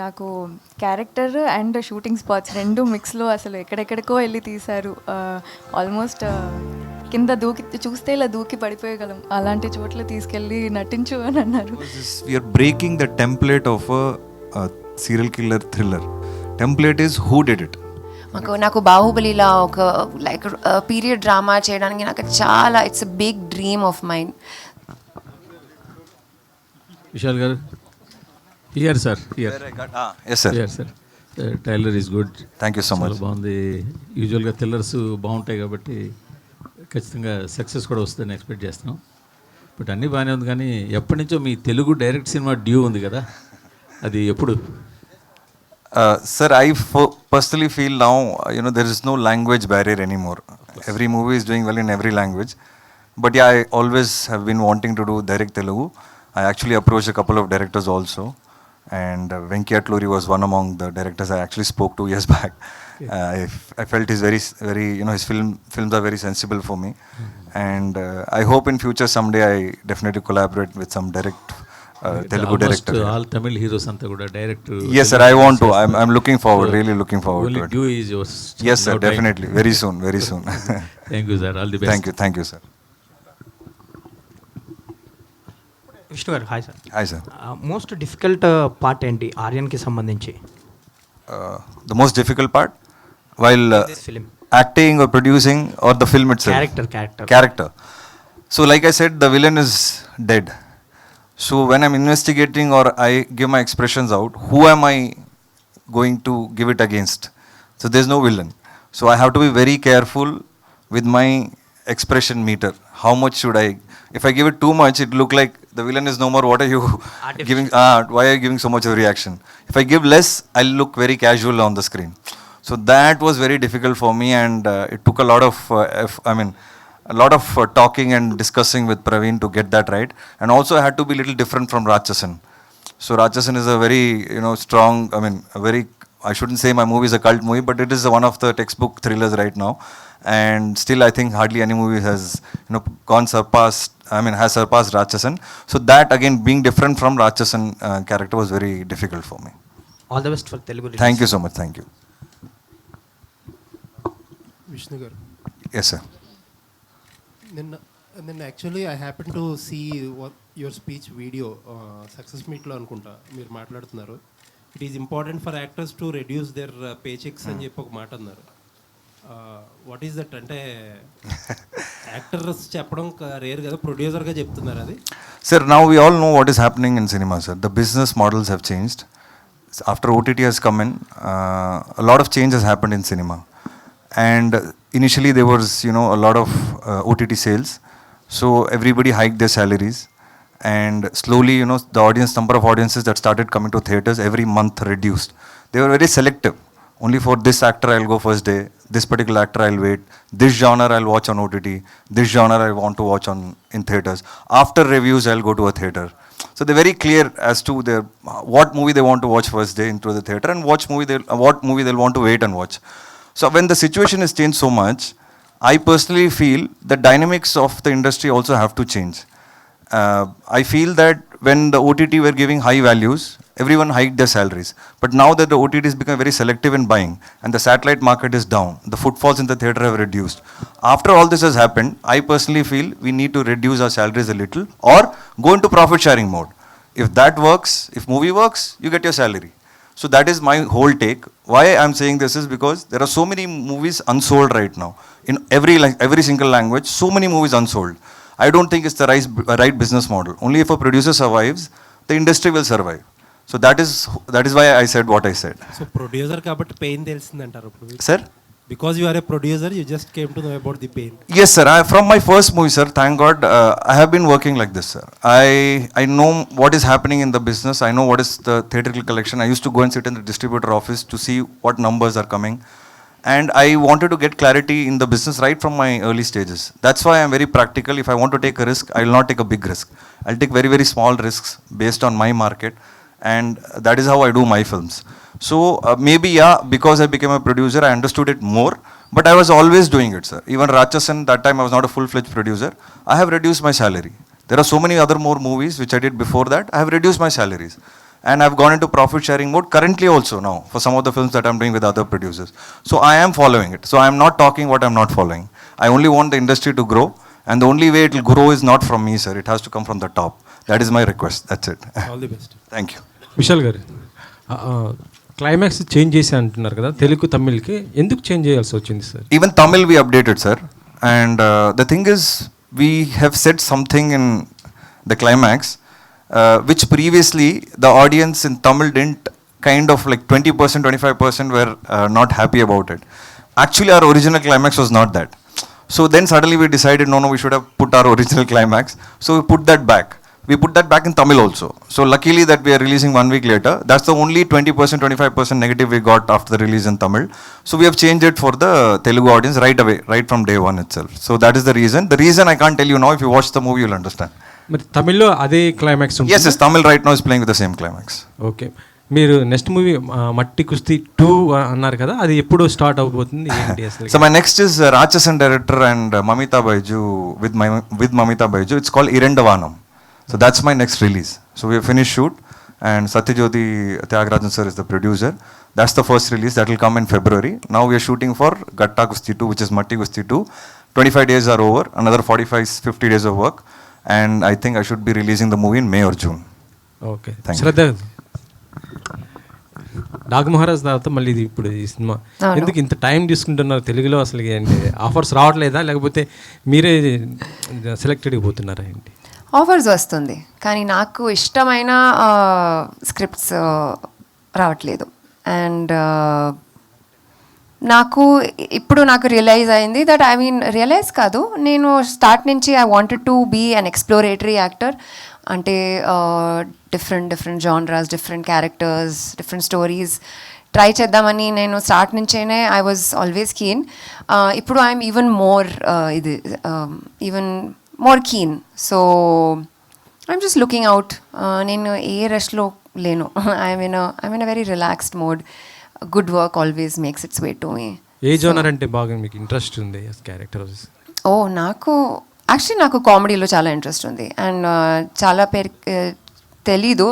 నాకు character and shooting spots రెండు మిక్స్లో అసలు ఎక్కడెక్కడికో వెళ్ళి తీశారు. ఆల్మోస్ట్ కింద దూకి చూస్తే ఇలా దూకి పడిపోయగలం అలాంటి చోట్ల తీసుకెళ్ళి నటించు అని అన్నారు. We're breaking the template of serial killer thriller. Template is who did it. నాకు బాహుబలిలా ఒక లైక్ పీరియడ్ డ్రామా చేయడానికి నాకు చాలా it's a big dream of mind. Vishal garu here sir sir trailer is good. Thank you so much. బాగుంది. యూజువల్గా thrillers బాగుంటాయి కాబట్టి ఖచ్చితంగా సక్సెస్ కూడా వస్తుందని ఎక్స్పెక్ట్ చేస్తున్నాం. బట్ అన్నీ బాగానే ఉంది, కానీ ఎప్పటి నుంచో మీ తెలుగు డైరెక్ట్ సినిమా డ్యూ ఉంది కదా, అది ఎప్పుడు? Sir, I personally feel now, there is no language barrier anymore. Every movie is doing well in every language. But yeah, I always have been wanting to do direct Telugu. I actually approached a couple of directors also. And Venki Atluri was one among the directors I actually spoke 2 years back. I felt he's very, his films are very sensible for me. And I hope in future someday I definitely collaborate with some direct Telugu director. All Tamil heroes anta kuda direct. Yes sir, I want to. I'm looking forward, really looking forward to it. Due is yours. Yes sir, definitely. Very soon. Thank you sir, all the best. Thank you sir. Vishnu గారు hi sir. Hi sir. Most difficult part ఏంటి ఆర్యన్కి సంబంధించి? The most difficult part while film acting or producing or the film itself? Character. So like I said, the villain is dead. So when I'm investigating or I give my expressions out, who am I going to give it against? So there's no villain. So I have to be very careful with my expression meter. How much should I? If I give it too much, it look like the villain is no more. What are you giving? Why are you giving so much of reaction? If I give less, I'll look very casual on the screen. So that was very difficult for me, and it took a lot of talking and discussing with Praveen to get that right. And also I had to be a little different from Ratchasan. So Ratchasan is a very, strong, I shouldn't say my movie is a cult movie, but it is one of the textbook thrillers right now. And still I think hardly any movie has, has surpassed Ratchasan. So that again, being different from Ratchasan character was very difficult for me. All the best for Telugu release. Thank you so much. Thank you. Vishnu garu. Yes sir. Then actually I happened to see your speech video success meet lo anukunta meer maatladutunnaru. It is important for actors to reduce their paychecks అని చెప్పి ఒక మాట అన్నారు. What is that? అంటే actors చెప్పడం rare కదా, ప్రొడ్యూసర్గా చెప్తున్నారు అది. Sir, now we all know what is happening in cinema, sir. The business models have changed. After OTT has come in, a lot of change has happened in cinema. And initially there was, a lot of OTT sales. So everybody hiked their salaries. And slowly, the number of audiences that started coming to theaters every month reduced. They were very selective. Only for this actor I'll go first day. This particular actor I'll wait. This genre I'll watch on OTT. This genre I want to watch in theaters. After reviews I'll go to a theater. So they're very clear as to what movie they want to watch first day into the theater, and what movie they'll want to wait and watch. So when the situation has changed so much, I personally feel the dynamics of the industry also have to change. I feel that when the OTT were giving high values, everyone hiked their salaries. But now that the OTT has become very selective in buying and the satellite market is down, the footfalls in the theater have reduced. After all this has happened, I personally feel we need to reduce our salaries a little or go into profit sharing mode. If that works, if movie works, you get your salary. So that is my whole take. Why I'm saying this is because there are so many movies unsold right now. In every single language, so many movies unsold. I don't think it's the right business model. Only if a producer survives, the industry will survive. So that is why I said what I said. So producer kabatti pain telisindantaru appudu. Sir? Because you are a producer, you just came to know about the pain. Yes sir, from my first movie sir, thank God, I have been working like this sir. I know what is happening in the business. I know what is the theatrical collection. I used to go and sit in the distributor office to see what numbers are coming. And I wanted to get clarity in the business right from my early stages. That's why I'm very practical. If I want to take a risk, I will not take a big risk. I'll take very, very small risks based on my market. And that is how I do my films. So maybe, because I became a producer, I understood it more. But I was always doing it, sir. Even Ratchasan, that time I was not a full-fledged producer. I have reduced my salary. There are so many other more movies which I did before that. I have reduced my salaries. and I've gone into profit sharing mode currently also now for some of the films that I'm doing with other producers. So I am following it. So I'm not talking what I'm not following. I only want the industry to grow, and the only way it will grow is not from me, sir. It has to come from the top. That is my request. That's it. All the best. Thank you. Vishal గారు, climax change చేసి అంటున్నారు కదా, తెలుగు తమిళ్కి ఎందుకు change చేయాల్సి వచ్చింది sir? Even Tamil we updated, sir. And the thing is, we have said something in the climax, which previously the audience in Tamil didn't, kind of like 20%, 25% were not happy about it. Actually, our original climax was not that. So then suddenly we decided, no, we should have put our original climax. So we put that back. We put that back in Tamil also. So luckily that we are releasing 1 week later. That's the only 20%, 25% negative we got after the release in Tamil. So we have changed it for the Telugu audience right away, right from day one itself. So that is the reason. The reason I can't tell you now. If you watch the movie, you'll understand. మరి తమిళ్లో అదే climax ఉంటుంది? Yes, Tamil right now is playing with the same climax. Okay. మీరు next movie మట్టి కుస్తీ 2 అన్నారు కదా, అది ఎప్పుడు స్టార్ట్ అవబోతుంది ఏంటి అసలు? So my next is Rachasan director and Mamita Baiju with Mamita Baiju. It's called Irendavanam. So that's my next release. So we have finished shoot, and Satyajyoti Tyagarajan sir is the producer. That's the first release that will come in February. Now we are shooting for Gatta Kusti 2, which is Matti Kusti 2. 25 days are over, another 45-50 days of work, and I think I should be releasing the movie in May or June. Okay. Thank you. Shraddha, dog Maharaj తర్వాత మళ్ళీ ఇది ఇప్పుడు ఈ cinema ఎందుకు ఇంత time తీసుకుంటున్నారు తెలుగులో? అసలు ఏంటి ఆఫర్స్ రావట్లేదా, లేకపోతే మీరే సెలెక్టెడ్గా పోతున్నారా ఏంటి? ఆఫర్స్ వస్తుంది, కానీ నాకు ఇష్టమైన స్క్రిప్ట్స్ రావట్లేదు. అండ్ నాకు రియలైజ్ అయింది దట్ రియలైజ్ కాదు, నేను స్టార్ట్ నుంచి I wanted to be an exploratory actor. అంటే different genres, different characters, different stories try చేద్దామని నేను స్టార్ట్ నుంచేనే ఐ వాజ్ ఆల్వేస్ కీన్. ఇప్పుడు I'm even more keen. So I'm just looking out. నేను ఏ రష్లో లేను. I'm in a very relaxed mode. Good work always makes its way to me. ఏ genre అంటే బాగా మీకు ఇంట్రెస్ట్ ఉంది క్యారెక్టర్స్? నాకు కామెడీలో చాలా ఇంట్రెస్ట్ ఉంది. అండ్ చాలా పేరు తెలీదు.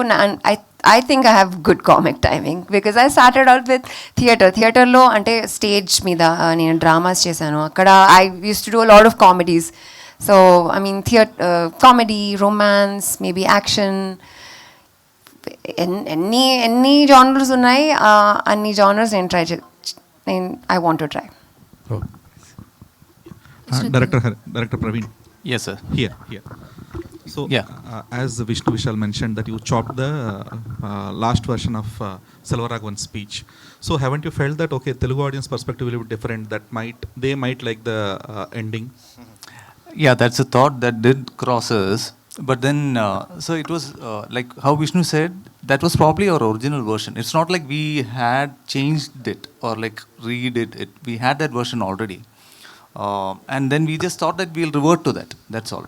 I think I have good comic timing because I started out with థియేటర్లో అంటే స్టేజ్ మీద నేను డ్రామాస్ చేశాను. అక్కడ I used to do a lot of comedies. So comedy, romance, maybe action, ఎన్ని genres ఉన్నాయి, అన్ని genres I want to try. Director Praveen. Yes, sir. Here. So, as Vishnu Vishal mentioned that you chopped the last version of Selvaraghavan's speech. So, haven't you felt that Telugu audience perspective will be different? That they might like the ending. Yeah, that's a thought that did cross us. But then, so it was like how Vishnu said, that was probably our original version. It's not like we had changed it or like redid it. We had that version already. And then we just thought that we'll revert to that. That's all.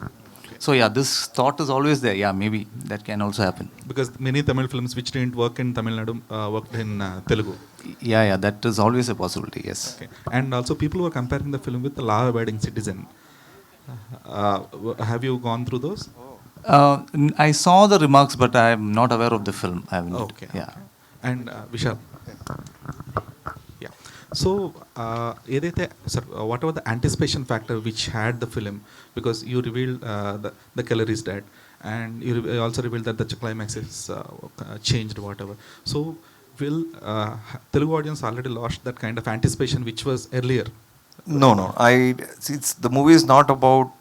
So yeah, this thought is always there. Yeah, maybe that can also happen. Because many Tamil films which didn't work in Tamil Nadu worked in Telugu. Yeah, that is always a possibility, yes. Okay. And also people were comparing the film with The Law-Abiding Citizen. Have you gone through those? I saw the remarks, but I am not aware of the film. I haven't. Okay. Yeah. And Vishal. Yeah. So, whatever the anticipation factor which had the film, because you revealed the killer is dead, and you also revealed that the climax is changed, whatever. So, will Telugu audience already lost that kind of anticipation which was earlier? No. The movie is not about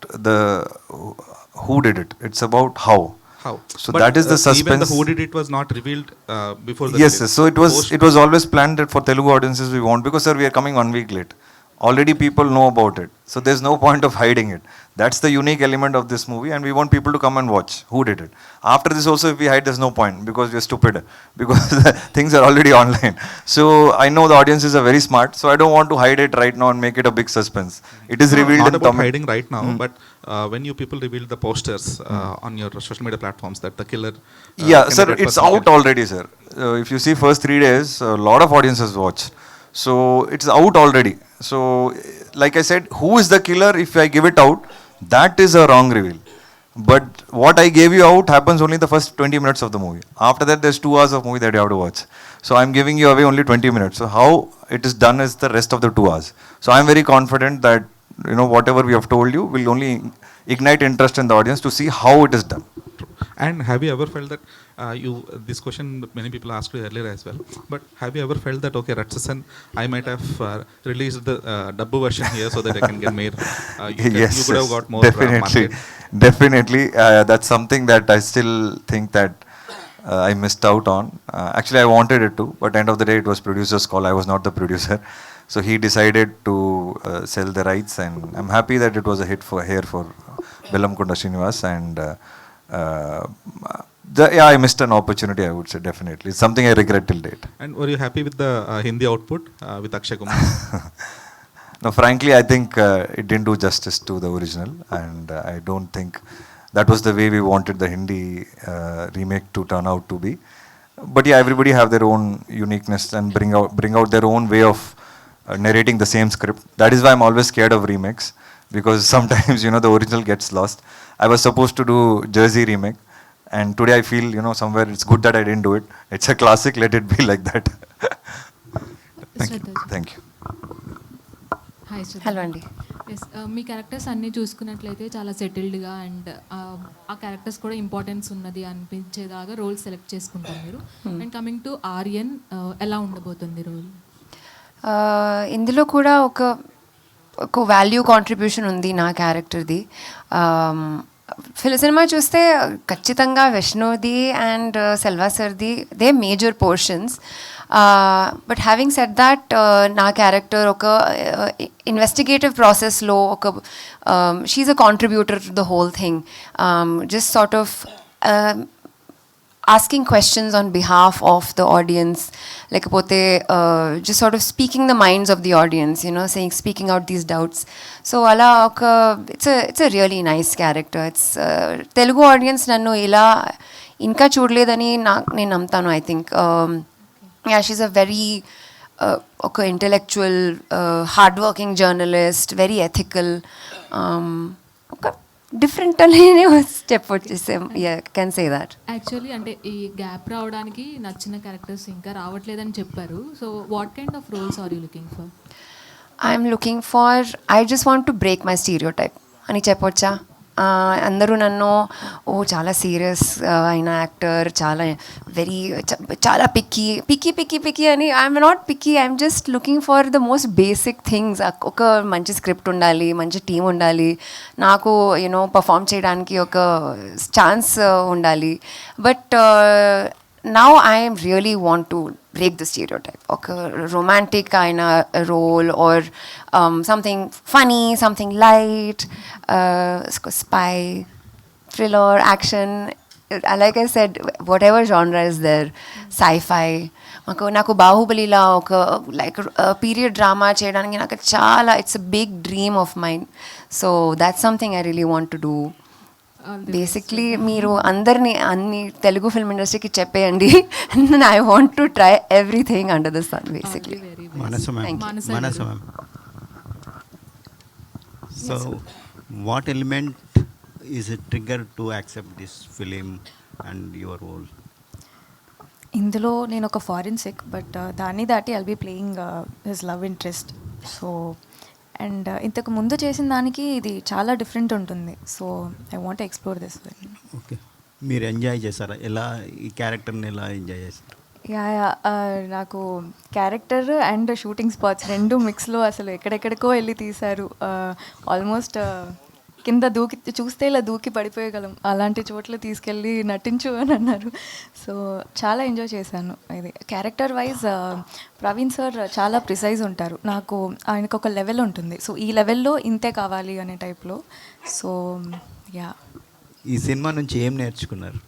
who did it. It's about how. So but that is the suspense. Even the who did it was not revealed before the Yes, so it was always planned that for Telugu audiences we want, because sir, we are coming 1 week late. Already people know about it. So there's no point of hiding it. That's the unique element of this movie, and we want people to come and watch who did it. After this also, if we hide, there's no point, because we're stupid, because things are already online. So I know the audiences are very smart, so I don't want to hide it right now and make it a big suspense. It is revealed not in about hiding right now, but when you people revealed the posters on your social media platforms that the killer sir, it's out already, sir. If you see first 3 days, a lot of audiences watch. So it's out already. So like I said, who is the killer? If I give it out, that is a wrong reveal. But what I gave you out happens only the first 20 minutes of the movie. After that, there's 2 hours of movie that you have to watch. So I'm giving you away only 20 minutes. So how it is done is the rest of the 2 hours. So I'm very confident that, you know, whatever we have told you will only ignite interest in the audience to see how it is done. And have you ever felt that this question many people asked you earlier as well, but have you ever felt that, okay, Ratsasan, I might have released the dubbo version here so that I can get more, Yes, you could have got more definitely, market. definitely. That's something that I still think that I missed out on. Actually, I wanted it to, but end of the day, it was producer's call. I was not the producer, so he decided to sell the rights, and I'm happy that it was a hit for Velamkonda Srinivas, and I missed an opportunity, I would say, definitely. It's something I regret till date. And were you happy with the Hindi output with Akshay Kumar? No, frankly, I think it didn't do justice to the original, and I don't think that was the way we wanted the Hindi remake to turn out to be. But yeah, everybody have their own uniqueness and bring out their own way of narrating the same script. That is why I'm always scared of remakes, because sometimes, you know, the original gets lost. I was supposed to do Jersey remake, and today I feel, you know, somewhere it's good that I didn't do it. It's a classic, let it be like that. Thank you. Hi Shraddha. Hello అండి. Yes, మీ characters అన్నీ చూసుకున్నట్లయితే చాలా సెటిల్డ్గా and ఆ characters కూడా importance ఉన్నది అనిపించేలాగా role select చేసుకుంటారు మీరు. And coming to Aryan, ఎలా ఉండబోతుంది రోల్? ఇందులో కూడా ఒక వాల్యూ కాంట్రిబ్యూషన్ ఉంది నా క్యారెక్టర్ది. సినిమా చూస్తే ఖచ్చితంగా విష్ణుది అండ్ సెల్వా సర్ది the major portions. But having said that, నా క్యారెక్టర్ ఒక ఇన్వెస్టిగేటివ్ ప్రాసెస్లో she's a contributor to the whole thing. Just sort of asking questions on behalf of the audience, lekapothe just sort of speaking the minds of the audience, you know, speaking out these doubts. So ala it's a really nice character. It's Telugu audience nannu ila inka chudledani nenu namtanu. I think yeah, she's a very intellectual, hardworking journalist, very ethical, different అనే step వచ్చేసాం. Can say that. Actually అంటే ఈ gap రావడానికి నచ్చిన characters ఇంకా రావట్లేదని చెప్పారు. So what kind of roles are you looking for? I'm looking for, I just want to break my stereotype అని చెప్పొచ్చా. అందరూ నన్ను చాలా సీరియస్ అయిన యాక్టర్, చాలా పిక్కీ అని. I'm not picky, I'm just looking for the most basic things. ఒక మంచి స్క్రిప్ట్ ఉండాలి, మంచి టీం ఉండాలి, నాకు యూనో పర్ఫామ్ చేయడానికి ఒక ఛాన్స్ ఉండాలి. But now I really want to break the stereotype. Okay, romantic kind of role, or something funny, something light, spy, thriller, action. Like I said, whatever genre is there, sci-fi. నాకు బాహుబలిలా ఒక like period drama చేయడానికి నాకు చాలా, it's a big dream of mind. So that's something I really want to do. Basically మీరు అన్ని Telugu film ఇండస్ట్రీకి చెప్పేయండి, I want to try everything under the sun basically. Manasa ma'am. So what element is a trigger to accept this film and your role? ఇందులో నేను ఒక forensic, but దాన్ని దాటి I'll be playing his love interest. So and ఇంతకు ముందు చేసిన దానికి ఇది చాలా డిఫరెంట్ ఉంటుంది. So I want explore this. Okay, మీరు ఎంజాయ్ చేశారా? ఎలా ఈ క్యారెక్టర్ని ఎలా ఎంజాయ్ చేశారు? నాకు క్యారెక్టర్ అండ్ షూటింగ్ స్పాట్స్ రెండు మిక్స్లో అసలు ఎక్కడెక్కడికో వెళ్ళి తీశారు. ఆల్మోస్ట్ కింద చూస్తే ఇలా దూకి పడిపోయగలం అలాంటి చోట్ల తీసుకెళ్ళి నటించు అని అన్నారు. సో చాలా ఎంజాయ్ చేశాను. ఇది క్యారెక్టర్ వైజ్ ప్రవీణ్ సార్ చాలా ప్రిసైజ్ ఉంటారు. నాకు ఆయనకు ఒక లెవెల్ ఉంటుంది. సో ఈ లెవెల్లో ఇంతే కావాలి అనే టైప్లో. సో యా, ఈ సినిమా నుంచి ఏం నేర్చుకున్నారు?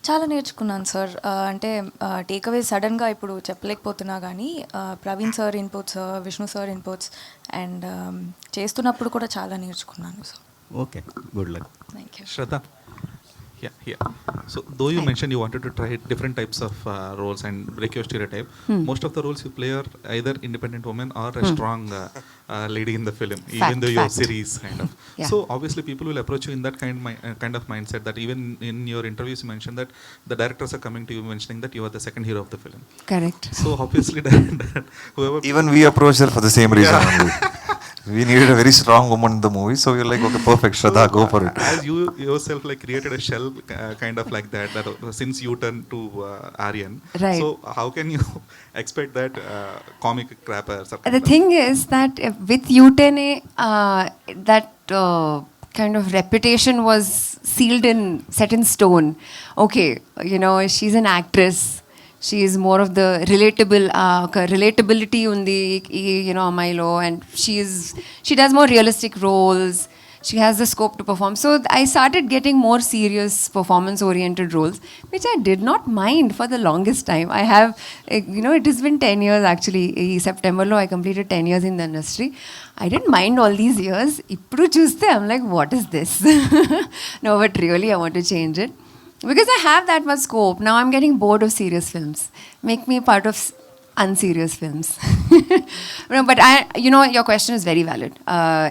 చాలా నేర్చుకున్నాను సార్. అంటే టేక్అవే సడన్గా ఇప్పుడు చెప్పలేకపోతున్నా, కానీ Praveen sir inputs, Vishnu sir inputs, and చేస్తున్నప్పుడు కూడా చాలా నేర్చుకున్నాను sir. Okay, good luck. Thank you. Shraddha, Yeah. So, though you mentioned you wanted to try different types of roles and break your stereotype, most of the roles you play are either independent woman or a strong lady in the film, even though you're series kind of. Yeah. So, obviously, people will approach you in that kind of mindset. That even in your interviews, you mentioned that the directors are coming to you mentioning that you are the second hero of the film. Correct. So, obviously, whoever Even we approached her for the same reason only. We needed a very strong woman in the movie, so we're like, okay, perfect, Shraddha, go for it. As you yourself like created a shell kind of like that since you turned to Aaryan. Right. So how can you expect that comic rappers? The thing is that with Utene, that kind of reputation was sealed in, set in stone. Okay, you know, she's an actress. She is more of the relatability undi, you know, Milo, and she does more realistic roles. She has the scope to perform. So I started getting more serious performance-oriented roles, which I did not mind for the longest time. I have, you know, it has been 10 years actually. In September, I completed 10 years in the industry. I didn't mind all these years. Ippudu chuste, I'm like, what is this? No, but really, I want to change it. Because I have that much scope. Now I'm getting bored of serious films. Make me part of unserious films. No, but you know, your question is very valid.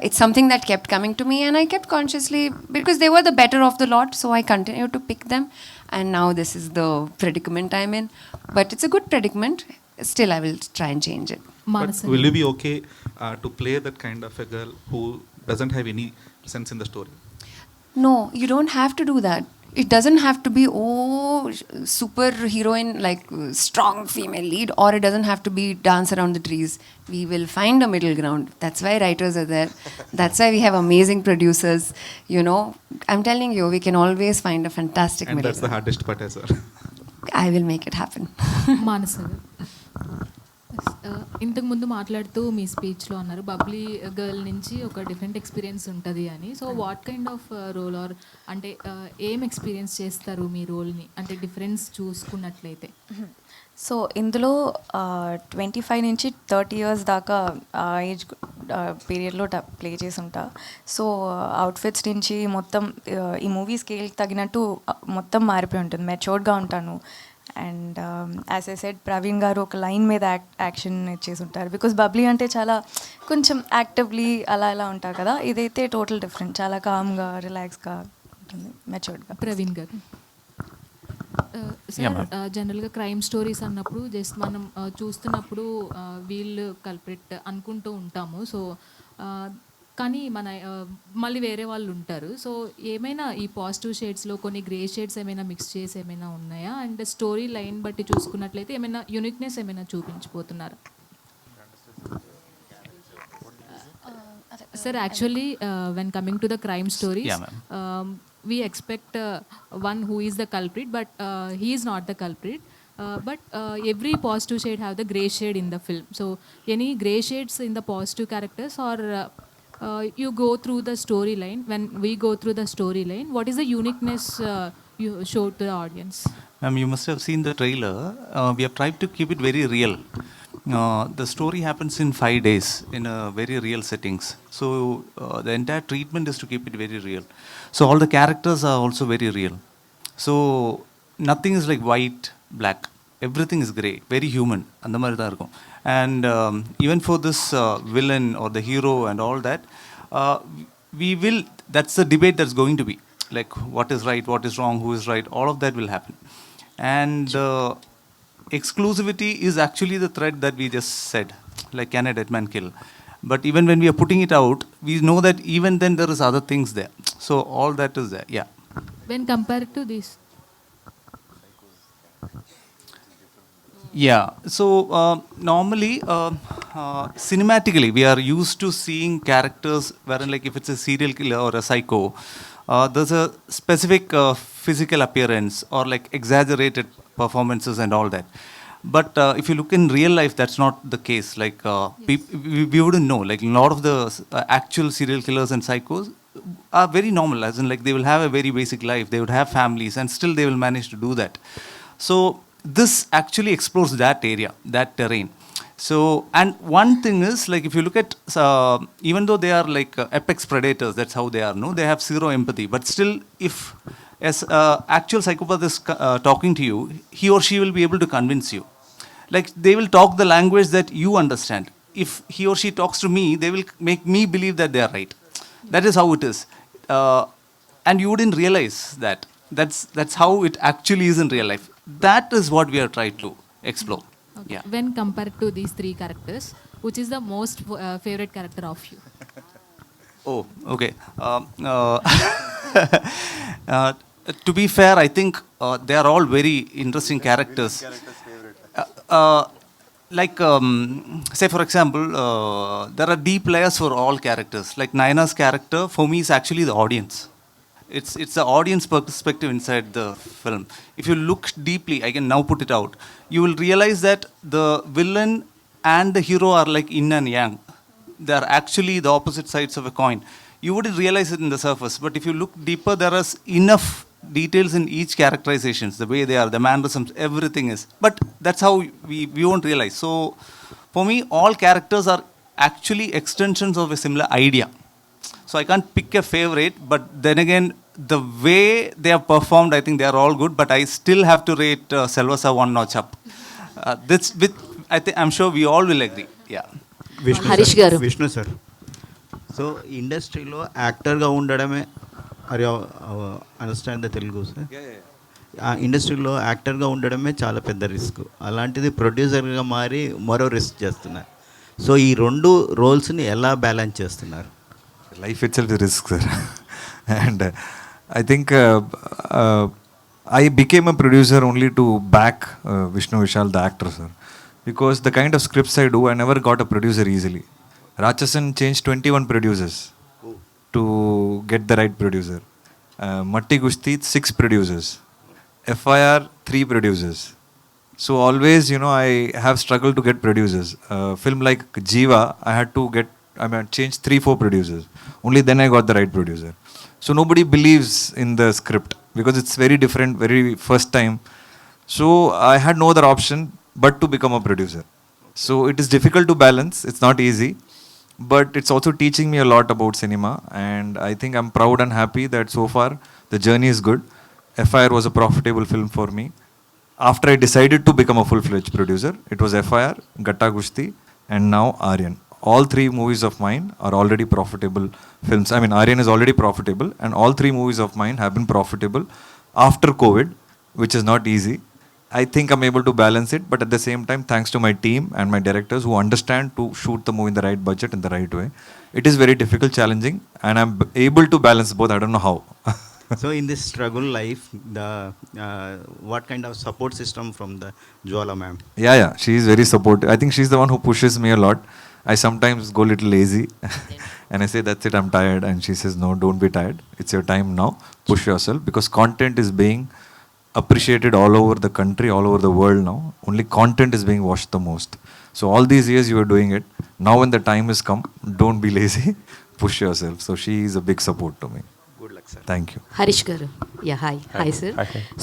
It's something that kept coming to me, and I kept consciously, because they were the better of the lot, so I continued to pick them. And now this is the predicament I'm in. But it's a good predicament. Still, I will try and change it. But will you be okay to play that kind of a girl who doesn't have any sense in the story? No, you don't have to do that. It doesn't have to be, super heroine, like strong female lead, or it doesn't have to be dance around the trees. We will find a middle ground. That's why writers are there. That's why we have amazing producers. You know, I'm telling you, we can always find a fantastic And middle that's the ground. hardest part as well. I will make it happen. మానస ఇంతకు ముందు మాట్లాడుతూ మీ స్పీచ్లో అన్నారు Babli girl నుంచి ఒక different experience ఉంటుంది అని. So what kind of role are అంటే ఏం ఎక్స్పీరియన్స్ చేస్తారు మీ రోల్ని, అంటే డిఫరెన్స్ చూసుకున్నట్లయితే? సో ఇందులో 25 నుంచి 30 ఇయర్స్ దాకా ఏజ్ పీరియడ్లో ప్లే చేసి ఉంటా. సో అవుట్ఫిట్స్ నుంచి మొత్తం ఈ మూవీ స్కేల్కి తగినట్టు మొత్తం మారిపోయి ఉంటుంది. మెచ్యూర్డ్గా ఉంటాను. And as I said, Praveen గారు ఒక లైన్ మీద యాక్షన్ ఇచ్చేసి ఉంటారు. బికాస్ బబ్లీ అంటే చాలా కొంచెం యాక్టివ్లీ అలా ఉంటారు కదా, ఇదైతే టోటల్ డిఫరెంట్. చాలా కామ్గా, రిలాక్స్గా ఉంటుంది, మెచ్యూర్డ్గా. ప్రవీణ్ గారు సార్, జనరల్గా క్రైమ్ స్టోరీస్ అన్నప్పుడు జస్ట్ మనం చూస్తున్నప్పుడు వీళ్ళు కల్ప్రిట్ అనుకుంటూ ఉంటాము. సో కానీ మళ్ళీ వేరే వాళ్ళు ఉంటారు. సో ఏమైనా ఈ పాజిటివ్ షేడ్స్లో కొన్ని గ్రే షేడ్స్ ఏమైనా మిక్స్ చేసి ఏమైనా ఉన్నాయా? అండ్ స్టోరీ లైన్ బట్టి చూసుకున్నట్లయితే ఏమైనా యూనిక్నెస్ ఏమైనా చూపించిపోతున్నారా? Sir, actually when coming to the crime stories, we expect one who is the culprit, but he is not the culprit. But every positive shade have the grey shade in the film. So any grey shades in the positive characters, or you go through the storyline? When we go through the storyline, what is the uniqueness you show to the audience? You must have seen the trailer. We have tried to keep it very real. The story happens in 5 days in a very real settings. So the entire treatment is to keep it very real. So all the characters are also very real. So nothing is like white, black. Everything is grey, very human. And and even for this villain or the hero and all that, that's the debate that's going to be. Like what is right, what is wrong, who is right, all of that will happen. And exclusivity is actually the thread that we just said, like can a dead man kill? But even when we are putting it out, we know that even then there is other things there. So all that is there, yeah. When compared to this? Yeah, so normally, cinematically, we are used to seeing characters wherein like if it's a serial killer or a psycho, there's a specific physical appearance or like exaggerated performances and all that. But if you look in real life, that's not the case. Like we wouldn't know. Like a lot of the actual serial killers and psychos are very normal, as in like they will have a very basic life. They would have families, and still they will manage to do that. So this actually explores that area, that terrain. So, and one thing is, like if you look at, even though they are like apex predators, that's how they are, no? They have zero empathy. But still, if as actual psychopath is talking to you, he or she will be able to convince you. Like they will talk the language that you understand. If he or she talks to me, they will make me believe that they are right. That is how it is. And you wouldn't realize that. That's how it actually is in real life. That is what we are trying to explore. Okay. Yeah. When compared to these three characters, which is the most favorite character of you? Oh, okay. To be fair, I think they are all very interesting characters. Like, say for example, there are deep layers for all characters. Like Naina's character, for me, is actually the audience. It's the audience perspective inside the film. If you look deeply, I can now put it out, you will realize that the villain and the hero are like yin and yang. They are actually the opposite sides of a coin. You wouldn't realize it in the surface, but if you look deeper, there is enough details in each characterizations, the way they are, the mannerisms, everything is. But that's how we won't realize. So for me, all characters are actually extensions of a similar idea. So I can't pick a favorite, but then again, the way they have performed, I think they are all good, but I still have to rate Selvasa one notch up. I'm sure we all will agree. Yeah. Harish గారు Vishnu sir, so ఇండస్ట్రీలో యాక్టర్గా ఉండడమే, అరే understand the Telugu sir, ఆ ఇండస్ట్రీలో యాక్టర్గా ఉండడమే చాలా పెద్ద రిస్క్. అలాంటిది ప్రొడ్యూసర్గా మారి మరో రిస్క్ చేస్తున్నారు. సో ఈ రెండు రోల్స్ని ఎలా బ్యాలెన్స్ చేస్తున్నారు? Life itself is risk, sir. And I think I became a producer only to back Vishnu Vishal, the actor, sir. Because the kind of scripts I do, I never got a producer easily. Rachasan changed 21 producers to get the right producer. Matti Gushti, 6 producers. FIR, 3 producers. So always, I have struggled to get producers. Film like Jiva, I changed 3-4 producers. Only then I got the right producer. So nobody believes in the script because it's very different, very first time. So I had no other option but to become a producer. So it is difficult to balance. It's not easy, but it's also teaching me a lot about cinema. And I think I'm proud and happy that so far the journey is good. FIR was a profitable film for me. After I decided to become a full-fledged producer, it was FIR, Gatta Gushti, and now Aaryan. All 3 movies of mine are already profitable films. I mean, Aaryan is already profitable, and all 3 movies of mine have been profitable after COVID, which is not easy. I think I'm able to balance it, but at the same time, thanks to my team and my directors who understand to shoot the movie in the right budget in the right way. It is very difficult, challenging, and I'm able to balance both. I don't know how. So in this struggle life, what kind of support system from the Jwala ma'am? Yeah, she is very supportive. I think she's the one who pushes me a lot. I sometimes go a little lazy and I say, that's it, I'm tired. And she says, no, don't be tired. It's your time now. Push yourself, because content is being appreciated all over the country, all over the world now. Only content is being watched the most. So all these years you were doing it. Now when the time has come, don't be lazy. Push yourself. So she is a big support to me. Good luck, sir. Thank you. Harish garu, ya hi sir.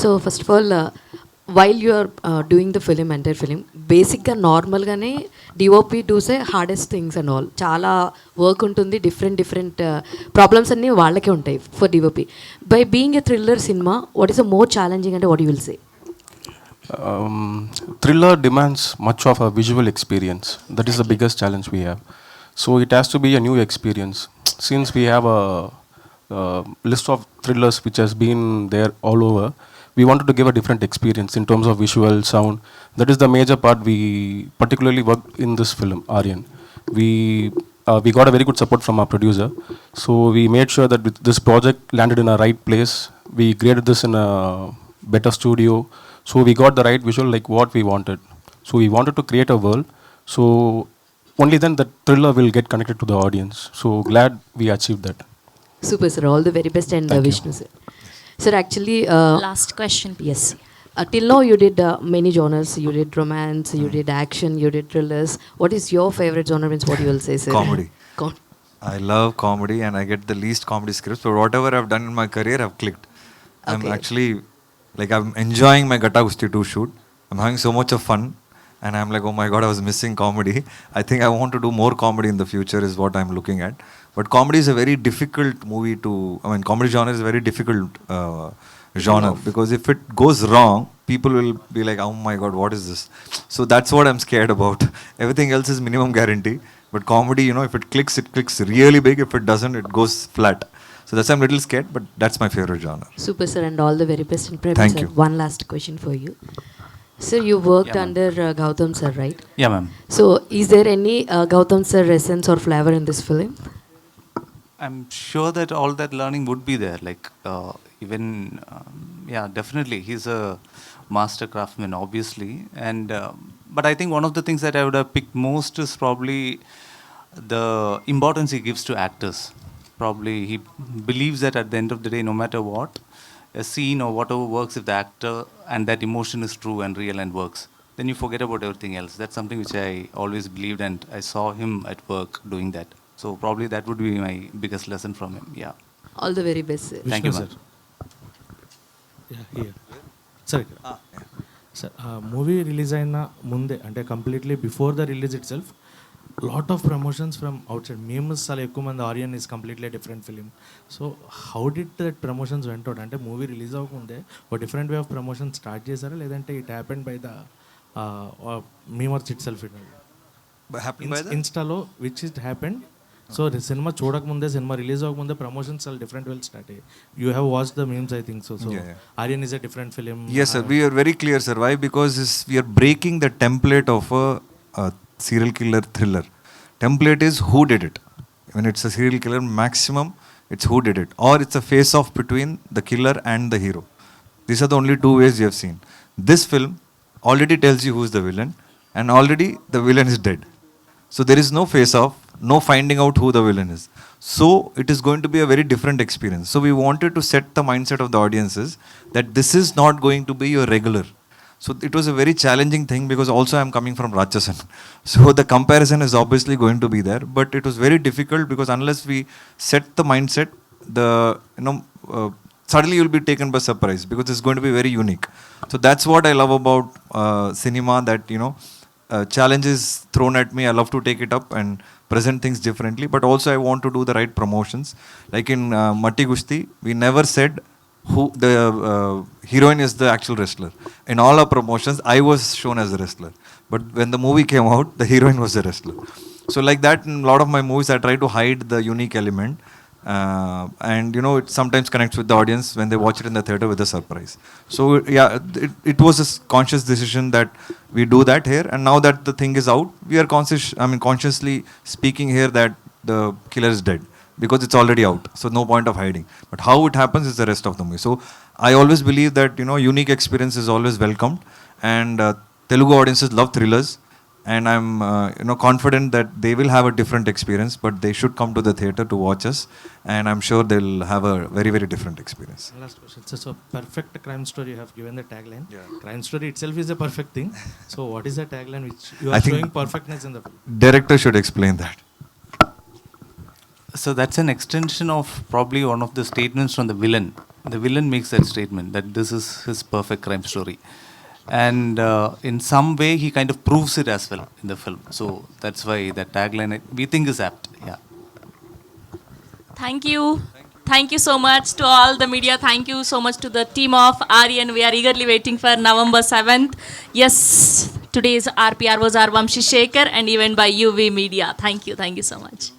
So first of all while you are doing the film, entire film, బేసిక్గా నార్మల్గానే DOP does a hardest things and all. చాలా work ఉంటుంది, different problems అన్నీ వాళ్ళకే ఉంటాయి for DOP. By being a thriller cinema, what is the more challenging అంటే what you will say? Thriller demands much of a visual experience. That is the biggest challenge we have. So it has to be a new experience. Since we have a list of thrillers which has been there all over, we wanted to give a different experience in terms of visual, sound. That is the major part we particularly worked in this film, Aaryan. We got a very good support from our producer. So we made sure that this project landed in a right place. We graded this in a better studio. So we got the right visual like what we wanted. So we wanted to create a world. So only then the thriller will get connected to the audience. So glad we achieved that. Super sir, all the very best. And Vishnu sir. Sir, actually, last question. Yes. Till now you did many genres. You did romance, you did action, you did thrillers. What is your favorite genre? Means what you will say, sir? Comedy. I love comedy and I get the least comedy scripts, but whatever I've done in my career, I've clicked. I'm actually, I'm enjoying my Gatta Gushti 2 shoot. I'm having so much of fun and I'm like, oh my God, I was missing comedy. I think I want to do more comedy in the future is what I'm looking at. But comedy is a very difficult comedy genre is a very difficult genre, because if it goes wrong, people will be like, oh my god, what is this? So that's what I'm scared about. Everything else is minimum guarantee, but comedy, you know, if it clicks really big. If it doesn't, it goes flat. So that's why I'm a little scared, but that's my favorite genre. Super, sir, and all the very best. And Prem, Thank sir, you. one last question for you. Sir, you worked Yeah, under Gautam sir, right? Yeah, ma'am. So, is there any Gautam sir essence or flavor in this film? I'm sure that all that learning would be there. Like, even, yeah, definitely. He's a master craftsman, obviously. And, but I think one of the things that I would have picked most is probably the importance he gives to actors. Probably he believes that at the end of the day, no matter what, a scene or whatever works if the actor and that emotion is true and real and works, then you forget about everything else. That's something which I always believed, and I saw him at work doing that. So probably that would be my biggest lesson from him. Yeah. All the very best, sir. Thank you, sir. ma'am. Here. Sir, sir movie release అయిన ముందే అంటే completely before the release itself lot of promotions from outside మేము చాలా ఎక్కువ మంది Aryan is completely different film. So how did that promotions went out? అంటే movie release అవ్వకముందే ఒక different way of promotion start చేశారా, లేదంటే it happened by the memers itself ఇన్స్టాలో which it happened? So cinema చూడకముందే, సినిమా రిలీజ్ అవ్వకముందే promotions చాలా different well start అయ్యాయి. You have watch the memes I think so. So Aryan is a different film. Yes, sir. We are very clear, sir. Why? Because we are breaking the template of a serial killer thriller. Template is who did it. When it's a serial killer, maximum it's who did it, or it's a face-off between the killer and the hero. These are the only two ways you have seen. This film already tells you who's the villain, and already the villain is dead. So there is no face-off, no finding out who the villain is. So it is going to be a very different experience. So we wanted to set the mindset of the audiences that this is not going to be your regular. So it was a very challenging thing, because also I am coming from Ratchasan. So the comparison is obviously going to be there, but it was very difficult, because unless we set the mindset, suddenly you'll be taken by surprise, because it's going to be very unique. So that's what I love about cinema, that challenges thrown at me, I love to take it up and present things differently, but also I want to do the right promotions. Like in Matti Gushti, we never said who the heroine is the actual wrestler. In all our promotions, I was shown as a wrestler, but when the movie came out, the heroine was a wrestler. So like that, in a lot of my movies, I try to hide the unique element, and it sometimes connects with the audience when they watch it in the theater with a surprise. So yeah, it was a conscious decision that we do that here, and now that the thing is out, we are consciously speaking here that the killer is dead, because it's already out, so no point of hiding. But how it happens is the rest of the movie. So I always believe that unique experience is always welcomed, and Telugu audiences love thrillers, and I'm confident that they will have a different experience, but they should come to the theater to watch us, and I'm sure they'll have a very, very different experience. Last question. So perfect crime story, you have given the tagline. Crime story itself is a perfect thing. So what is the tagline which you are showing perfectness in the film? Director should explain that. So that's an extension of probably one of the statements from the villain. The villain makes that statement that this is his perfect crime story. And in some way, he kind of proves it as well in the film. So that's why that tagline, we think, is apt. Yeah. Thank you. Thank you so much to all the media. Thank you so much to the team of Aaryan. We are eagerly waiting for November 7th. Yes, today's RPR was our Vamshi Shekhar, and even by UV Media. Thank you so much.